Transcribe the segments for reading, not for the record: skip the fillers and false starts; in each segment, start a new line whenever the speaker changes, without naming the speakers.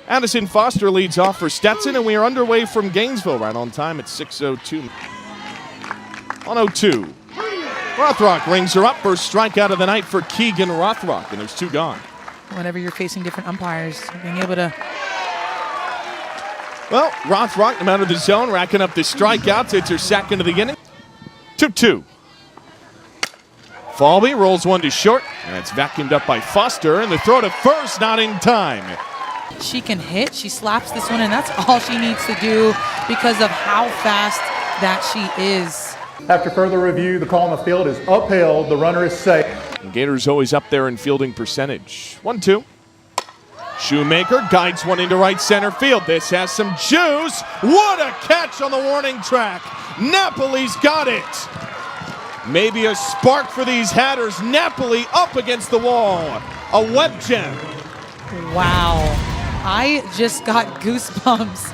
Addison Foster leads off for Stetson, and we are underway from Gainesville right on time at 6:02. 1:02. Rothrock rings her up. First strikeout of the night for Keegan Rothrock, and there's two gone.
Whenever you're facing different umpires, being able to...
Well, Rothrock, no matter the zone, racking up the strikeouts. It's her second of the inning. 2-2. Falby rolls one to short, and it's vacuumed up by Foster, and the throw to first, not in time.
She can hit. She slaps this one, and that's all she needs to do because of how fast that she is.
After further review, the call on the field is upheld. The runner is safe.
And Gators always up there in fielding percentage. 1-2. Shoemaker guides one into right center field. This has some juice. What a catch on the warning track. Napoli's got it. Maybe a spark for these Hatters. Napoli up against the wall. A web gem.
Wow. I just got goosebumps.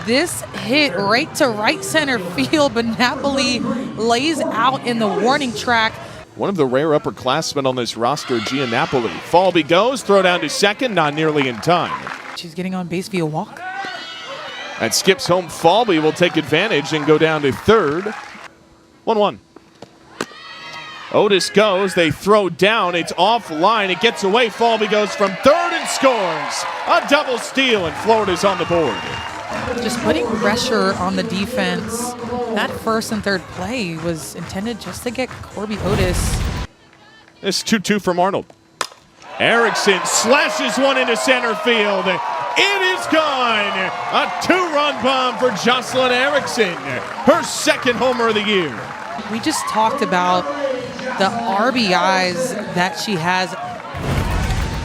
This hit right to right center field, but Napoli lays out in the warning track.
One of the rare upperclassmen on this roster, Gia Napoli. Falby goes, throw down to second, not nearly in time.
She's getting on base via walk.
That skips home. Falby will take advantage and go down to third. 1-1. Otis goes, they throw down, it's offline, it gets away. Falby goes from third and scores. A double steal, and Florida's on the board.
Just putting pressure on the defense. That first and third play was intended just to get Corby Otis.
This 2-2 from Arnold. Erickson slashes one into center field. It is gone. A two-run bomb for Jocelyn Erickson. Her second homer of the year.
We just talked about the RBIs that she has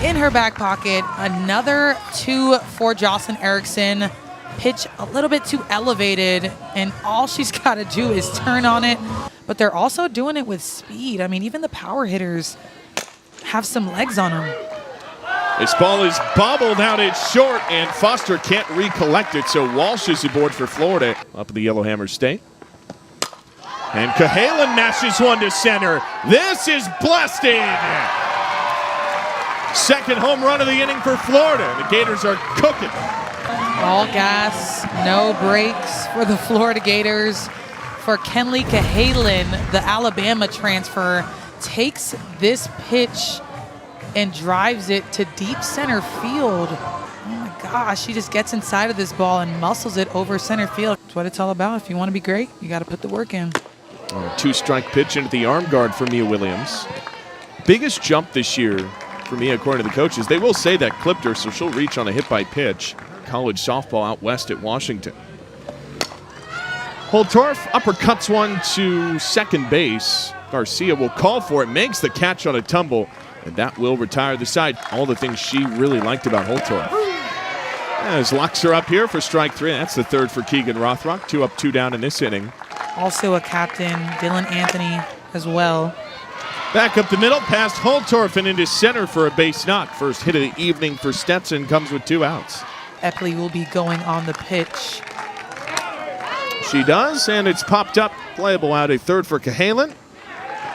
in her back pocket. Another two for Jocelyn Erickson. Pitch a little bit too elevated, and all she's got to do is turn on it. But they're also doing it with speed. I mean, even the power hitters have some legs on them.
This ball is bobbled out at short, and Foster can't recollect it, so Walsh is aboard for Florida up in the Yellowhammer State. And Cahalan mashes one to center. This is blasted. Second home run of the inning for Florida. The Gators are cooking.
All gas, no brakes for the Florida Gators. For Kenley Cahalan, the Alabama transfer, takes this pitch and drives it to deep center field. Oh my gosh, she just gets inside of this ball and muscles it over center field. That's what it's all about. If you want to be great, you got to put the work in.
A two-strike pitch into the arm guard for Mia Williams. Biggest jump this year for Mia, according to the coaches. They will say that clipped her, so she'll reach on a hit by pitch. College softball out west at Washington. Holtorf uppercuts one to second base. Garcia will call for it, makes the catch on a tumble, and that will retire the side. All the things she really liked about Holtorf. As locks her up here for strike three. That's the third for Keegan Rothrock. 2 up, 2 down in this inning.
Also a captain, Dylan Anthony, as well.
Back up the middle, past Holtorf and into center for a base knock. First hit of the evening for Stetson comes with 2 outs.
Epley will be going on the pitch.
She does, and it's popped up. Playable out a third for Cahalan.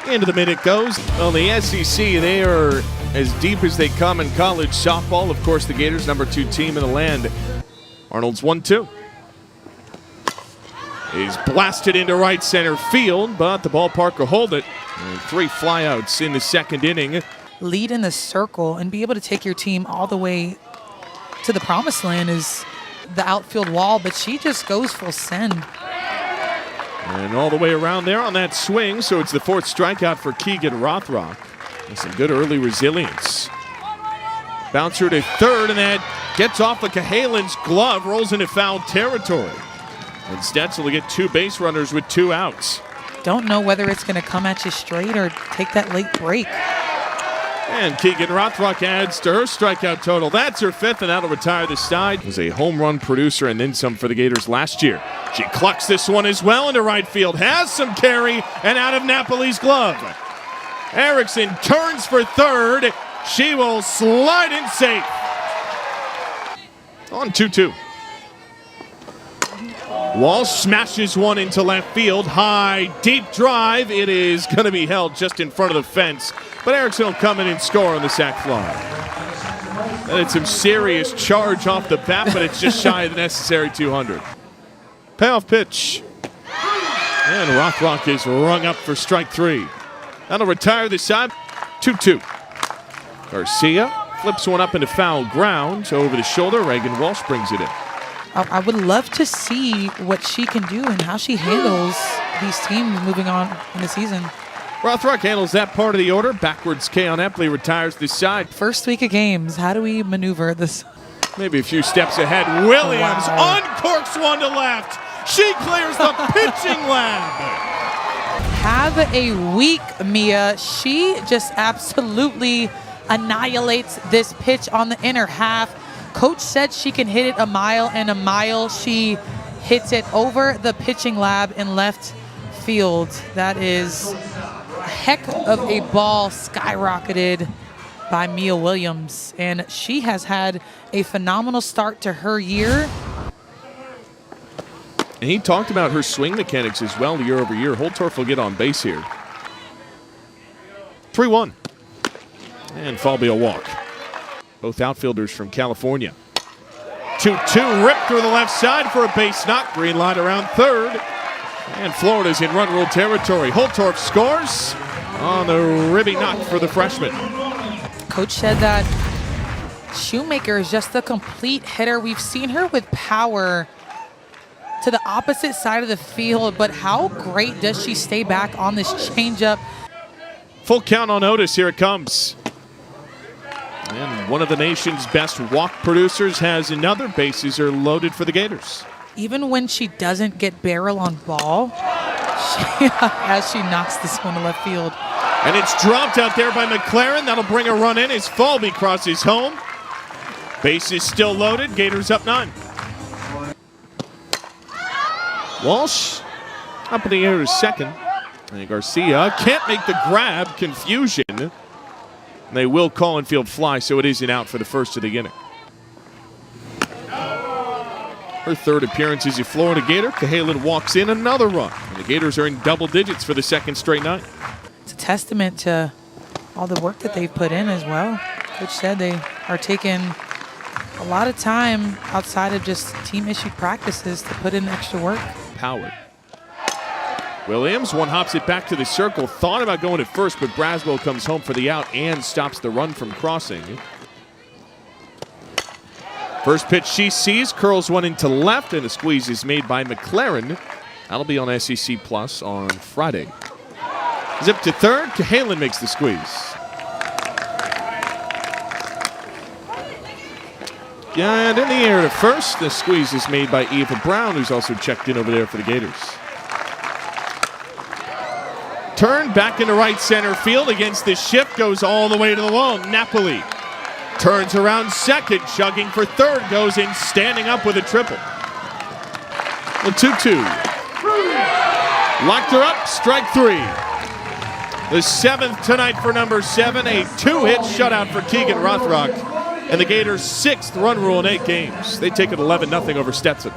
Into the minute goes. On the SEC, they are as deep as they come in college softball. Of course, the Gators, number 2 team in the land. Arnold's 1-2. He's blasted into right center field, but the ballpark will hold it. And 3 flyouts in the second inning.
Lead in the circle and be able to take your team all the way to the promised land is the outfield wall, but she just goes full send.
And all the way around there on that swing, so it's the 4th strikeout for Keegan Rothrock. And some good early resilience. Bouncer to third, and that gets off of Cahalan's glove, rolls into foul territory. And Stetson will get 2 base runners with 2 outs.
Don't know whether it's going to come at you straight or take that late break.
And Keegan Rothrock adds to her strikeout total. That's her 5th, and that'll retire the side. Was a home run producer and then some for the Gators last year. She clucks this one as well into right field. Has some carry and out of Napoli's glove. Erickson turns for third. She will slide in safe. On 2-2. Walsh smashes one into left field. High, deep drive. It is going to be held just in front of the fence. But Erickson will come in and score on the sac fly. And it's some serious charge off the bat, but it's just shy of the necessary 200. Payoff pitch. And Rothrock is rung up for strike 3. That'll retire the side. 2-2. Garcia flips one up into foul ground. Over the shoulder, Reagan Walsh brings it in.
I would love to see what she can do and how she handles these teams moving on in the season.
Rothrock handles that part of the order. Backwards K on Epley retires this side.
First week of games, how do we maneuver this?
Maybe a few steps ahead. Williams uncorks one to left. She clears the pitching lab.
Have a week, Mia. She just absolutely annihilates this pitch on the inner half. Coach said she can hit it a mile and a mile. She hits it over the pitching lab in left field. That is a heck of a ball skyrocketed by Mia Williams. And she has had a phenomenal start to her year.
And he talked about her swing mechanics as well year over year. Holtorf will get on base here. 3-1. And Falby will walk. Both outfielders from California. 2-2, ripped through the left side for a base knock. Green light around third. And Florida's in run rule territory. Holtorf scores on the ribby knock for the freshman.
Coach said that Shoemaker is just a complete hitter. We've seen her with power to the opposite side of the field, but how great does she stay back on this changeup?
Full count on Otis. Here it comes. And one of the nation's best walk producers has another. Bases are loaded for the Gators.
Even when she doesn't get barrel on ball, as she knocks this one to left field.
And it's dropped out there by McLaren. That'll bring a run in as Falby crosses home. Bases still loaded. Gators up 9. Walsh up in the air to second. And Garcia can't make the grab. Confusion. And they will call infield fly, so it is an out for the first of the inning. Her third appearance as a Florida Gator. Cahalan walks in, another run. And the Gators are in double digits for the second straight night.
It's a testament to all the work that they've put in as well. Coach said they are taking a lot of time outside of just team-issued practices to put in extra work.
Howard. Williams one hops it back to the circle. Thought about going at first, but Braswell comes home for the out and stops the run from crossing. First pitch she sees, curls one into left, and a squeeze is made by McLaren. That'll be on SEC Plus on Friday. Zip to third, Cahalan makes the squeeze. And in the air to first, the squeeze is made by Eva Brown, who's also checked in over there for the Gators. Turn back into right center field against the shift, goes all the way to the wall. Napoli turns around second, chugging for third, goes in standing up with a triple. The 2-2. Locked her up, strike 3. The 7th tonight for number 7, a 2-hit shutout for Keegan Rothrock. And the Gators' 6th run rule in 8 games. They take it 11-0 over Stetson.